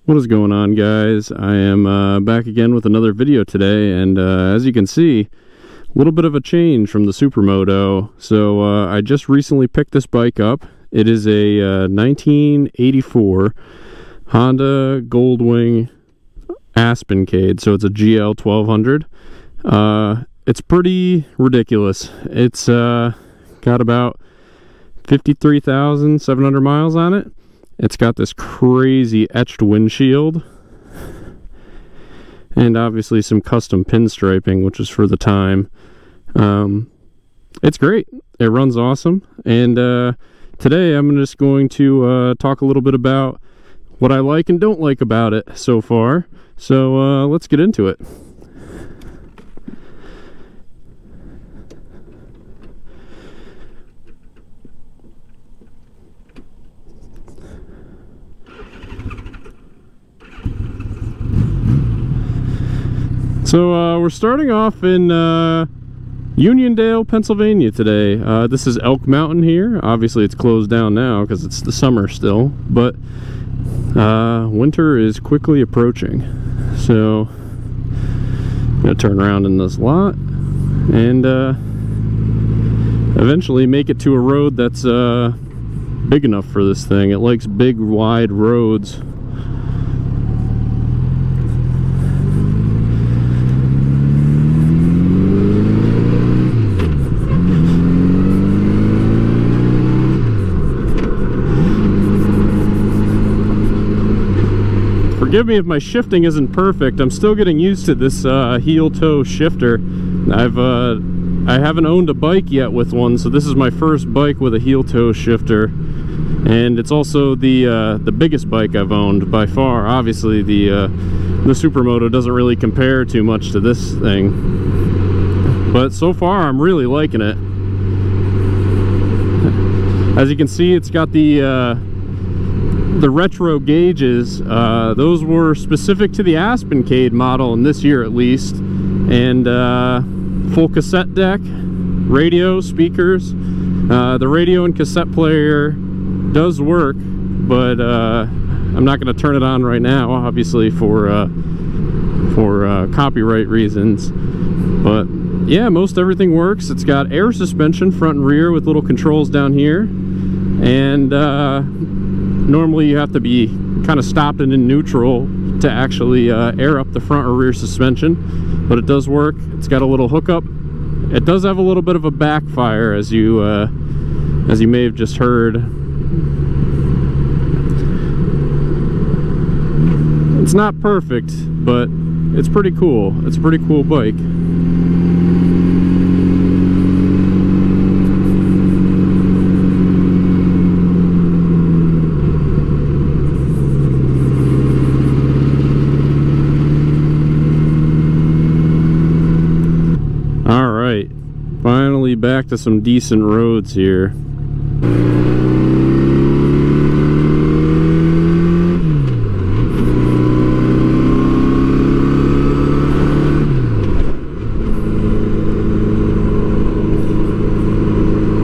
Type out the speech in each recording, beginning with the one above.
What is going on, guys? I am back again with another video today, and as you can see, a little bit of a change from the Supermoto. So I just recently picked this bike up. It is a 1984 Honda Gold Wing Aspencade, so it's a GL 1200. It's pretty ridiculous. It's got about 53,700 miles on it. It's got this crazy etched windshield and obviously some custom pinstriping, which is for the time. It's great. It runs awesome. And today I'm just going to talk a little bit about what I like and don't like about it so far. So let's get into it. So we're starting off in Uniondale, Pennsylvania today. This is Elk Mountain here. Obviously it's closed down now because it's the summer still, but winter is quickly approaching. So I'm gonna turn around in this lot and eventually make it to a road that's big enough for this thing. It likes big, wide roads. Forgive me if my shifting isn't perfect. I'm still getting used to this heel-toe shifter. I haven't owned a bike yet with one, so this is my first bike with a heel-toe shifter, and it's also the biggest bike I've owned by far. Obviously, the Supermoto doesn't really compare too much to this thing, but so far I'm really liking it. As you can see, it's got the retro gauges. Those were specific to the Aspencade model in this year at least, and full cassette deck, radio, speakers. The radio and cassette player does work, but I'm not going to turn it on right now, obviously for copyright reasons. But yeah, most everything works. It's got air suspension front and rear with little controls down here, and normally you have to be kind of stopped and in neutral to actually air up the front or rear suspension, but it does work. It's got a little hookup. It does have a little bit of a backfire, as you may have just heard. It's not perfect, but it's pretty cool. It's a pretty cool bike. Finally back to some decent roads here.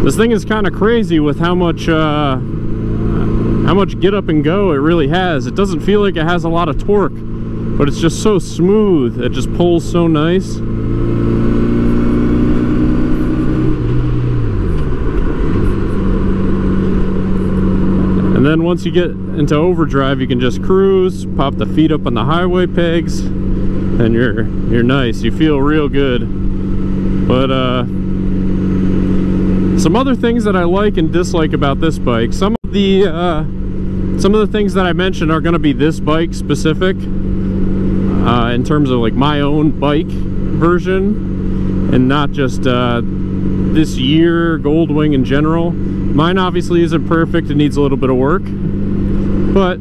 This thing is kind of crazy with how much get up and go it really has. It doesn't feel like it has a lot of torque, but it's just so smooth. It just pulls so nice. And then once you get into overdrive, you can just cruise, pop the feet up on the highway pegs, and you're nice. You feel real good. But some other things that I like and dislike about this bike. Some of the things that I mentioned are going to be this bike specific, in terms of like my own bike version, and not just this year Gold Wing in general. Mine obviously isn't perfect. It needs a little bit of work, but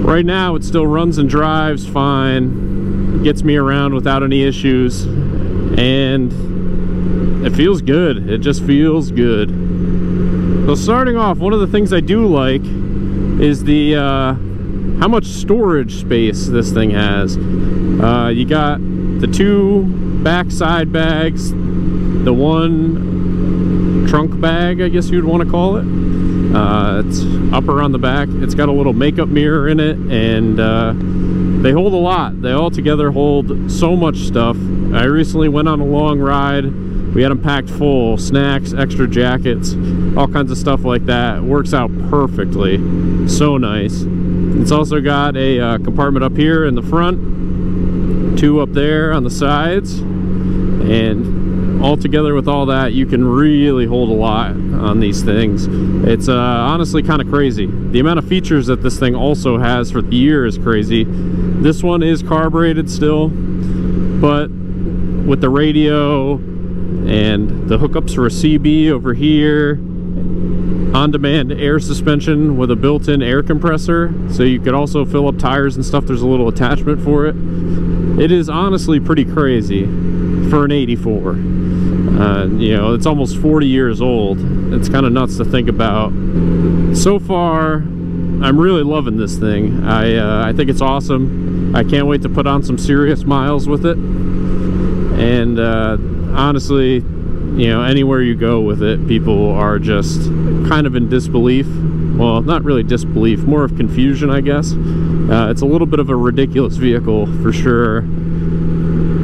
right now it still runs and drives fine. It gets me around without any issues, and it feels good. It just feels good. So starting off, one of the things I do like is the how much storage space this thing has. You got the two backside bags, the one trunk bag, I guess you'd want to call it, It's upper on the back. It's got a little makeup mirror in it, and they hold a lot. They all together hold so much stuff. I recently went on a long ride. We had them packed full, snacks, extra jackets, all kinds of stuff like that. It works out perfectly. So nice. It's also got a compartment up here in the front, 2 up there on the sides, and all together with all that, you can really hold a lot on these things. It's honestly kind of crazy. The amount of features that this thing also has for the year is crazy. This one is carbureted still, but with the radio and the hookups for a CB over here, on-demand air suspension with a built-in air compressor, so you could also fill up tires and stuff. There's a little attachment for it. It is honestly pretty crazy for an 84. You know, it's almost 40 years old. It's kind of nuts to think about. So far, I'm really loving this thing. I think it's awesome. I can't wait to put on some serious miles with it. And honestly, you know, anywhere you go with it, people are just kind of in disbelief. Well, not really disbelief, more of confusion, I guess. It's a little bit of a ridiculous vehicle for sure,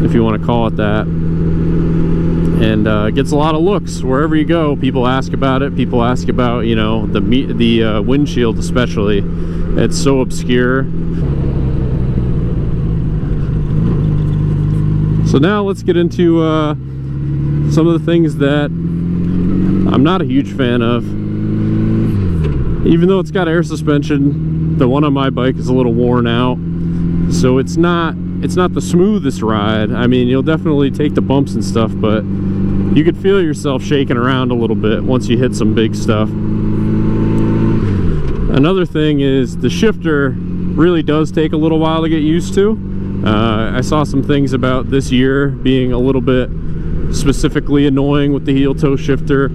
if you want to call it that. And it gets a lot of looks wherever you go. People ask about it. People ask about, you know, the windshield especially. It's so obscure. So now let's get into some of the things that I'm not a huge fan of. Even though it's got air suspension, the one on my bike is a little worn out. So it's not the smoothest ride. I mean, you'll definitely take the bumps and stuff, but you could feel yourself shaking around a little bit once you hit some big stuff. Another thing is the shifter really does take a little while to get used to. I saw some things about this year being a little bit specifically annoying with the heel toe shifter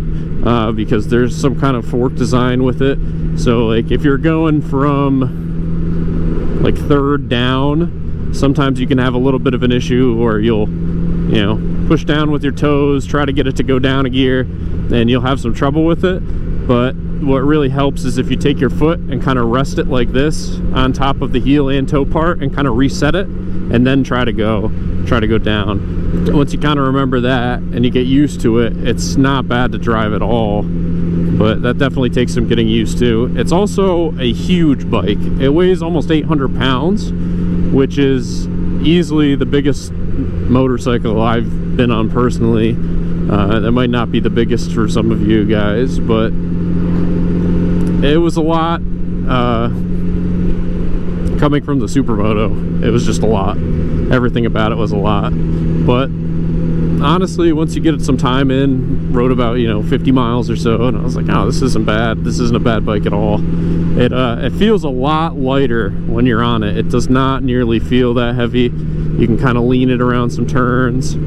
because there's some kind of fork design with it. So like if you're going from like third down, sometimes you can have a little bit of an issue, or you'll, you know, push down with your toes, try to get it to go down a gear, and you'll have some trouble with it. But what really helps is if you take your foot and kind of rest it like this on top of the heel and toe part and kind of reset it, and then try to go down. Once you kind of remember that and you get used to it, it's not bad to drive at all. But that definitely takes some getting used to. It's also a huge bike. It weighs almost 800 pounds, which is easily the biggest motorcycle I've been on personally. That might not be the biggest for some of you guys, but it was a lot coming from the Supermoto. It was just a lot. Everything about it was a lot. But honestly, once you get some time in, rode about, you know, 50 miles or so, and I was like, oh, this isn't bad. This isn't a bad bike at all. It feels a lot lighter when you're on it. It does not nearly feel that heavy. You can kind of lean it around some turns. You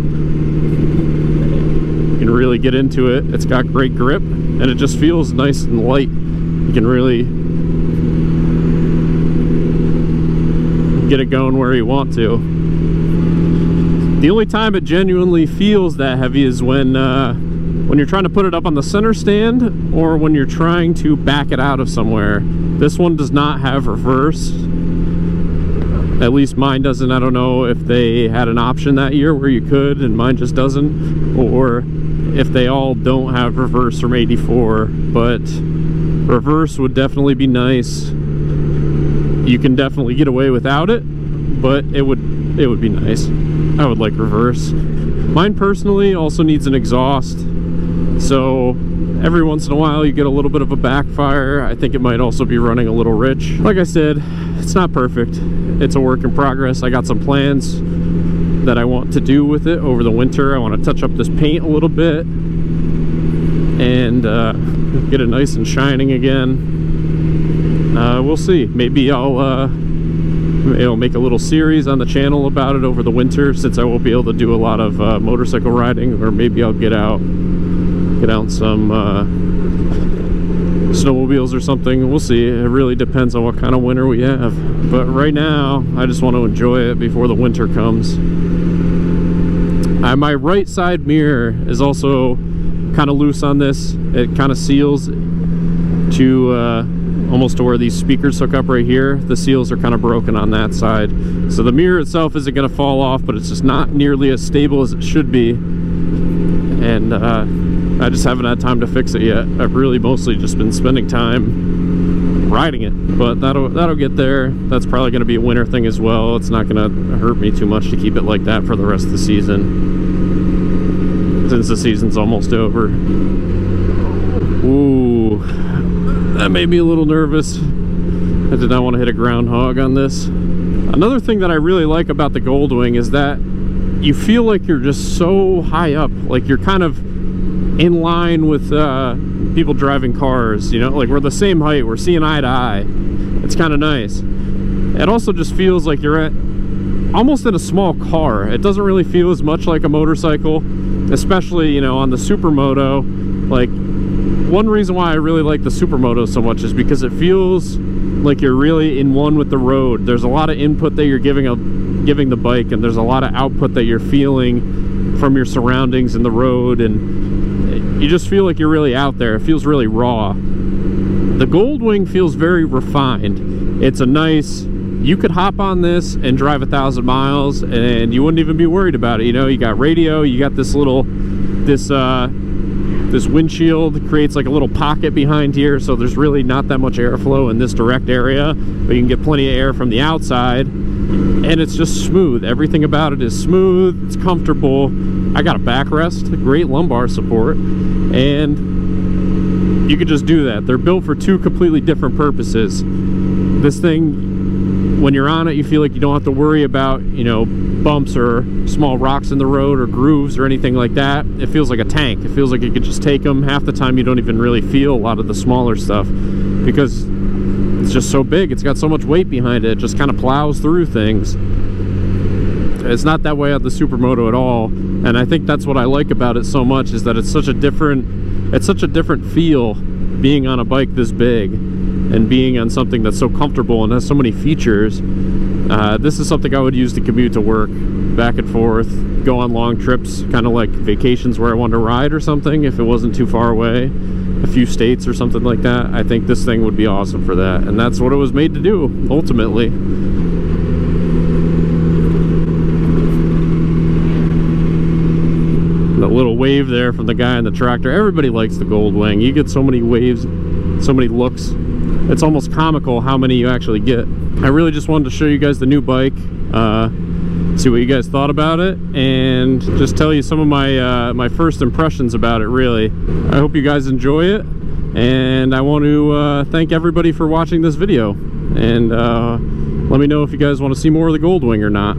can really get into it. It's got great grip, and it just feels nice and light. You can really get it going where you want to. The only time it genuinely feels that heavy is when you're trying to put it up on the center stand, or when you're trying to back it out of somewhere. This one does not have reverse. At least mine doesn't. I don't know if they had an option that year where you could and mine just doesn't, or if they all don't have reverse from 84, but reverse would definitely be nice. You can definitely get away without it, but it would be nice. I would like reverse. Mine personally also needs an exhaust, so every once in a while you get a little bit of a backfire. I think it might also be running a little rich. Like I said, it's not perfect. It's a work in progress. I got some plans that I want to do with it over the winter. I want to touch up this paint a little bit and get it nice and shining again. We'll see. Maybe I'll make a little series on the channel about it over the winter, since I won't be able to do a lot of motorcycle riding, or maybe I'll get out some snowmobiles or something. We'll see. It really depends on what kind of winter we have. But right now, I just want to enjoy it before the winter comes. My right side mirror is also kind of loose on this. It kind of seals to almost to where these speakers hook up right here. The seals are kind of broken on that side, so the mirror itself isn't going to fall off, but it's just not nearly as stable as it should be, and I just haven't had time to fix it yet. I've really mostly just been spending time riding it, but that'll get there. That's probably going to be a winter thing as well. It's not going to hurt me too much to keep it like that for the rest of the season, since the season's almost over. Ooh, that made me a little nervous. I did not want to hit a groundhog on this. Another thing that I really like about the Gold Wing is that you feel like you're just so high up, like you're kind of in line with people driving cars, you know, like we're the same height, we're seeing eye to eye. It's kind of nice. It also just feels like you're at almost in a small car. It doesn't really feel as much like a motorcycle, especially, you know, on the Supermoto. Like, one reason why I really like the Supermoto so much is because it feels like you're really in one with the road. There's a lot of input that you're giving the bike, and there's a lot of output that you're feeling from your surroundings and the road, and you just feel like you're really out there. It feels really raw. The Gold Wing feels very refined. It's a nice, you could hop on this and drive 1,000 miles and you wouldn't even be worried about it. You know, you got radio, you got this little, this windshield creates like a little pocket behind here, so there's really not that much airflow in this direct area, but you can get plenty of air from the outside, and it's just smooth. Everything about it is smooth, it's comfortable. I got a backrest, great lumbar support, and you could just do that. They're built for two completely different purposes. This thing, when you're on it, you feel like you don't have to worry about, you know, bumps or small rocks in the road or grooves or anything like that. It feels like a tank. It feels like you could just take them. Half the time you don't even really feel a lot of the smaller stuff because it's just so big. It's got so much weight behind it. It just kind of plows through things. It's not that way at the Supermoto at all, and I think that's what I like about it so much, is that it's such a different feel being on a bike this big and being on something that's so comfortable and has so many features. This is something I would use to commute to work, back and forth, go on long trips, kind of like vacations where I wanted to ride or something, if it wasn't too far away, a few states or something like that. I think this thing would be awesome for that, and that's what it was made to do, ultimately. The little wave there from the guy in the tractor. Everybody likes the Gold Wing. You get so many waves, so many looks. It's almost comical how many you actually get. I really just wanted to show you guys the new bike, see what you guys thought about it, and just tell you some of my my first impressions about it, really. I hope you guys enjoy it, and I want to thank everybody for watching this video, and let me know if you guys want to see more of the Gold Wing or not.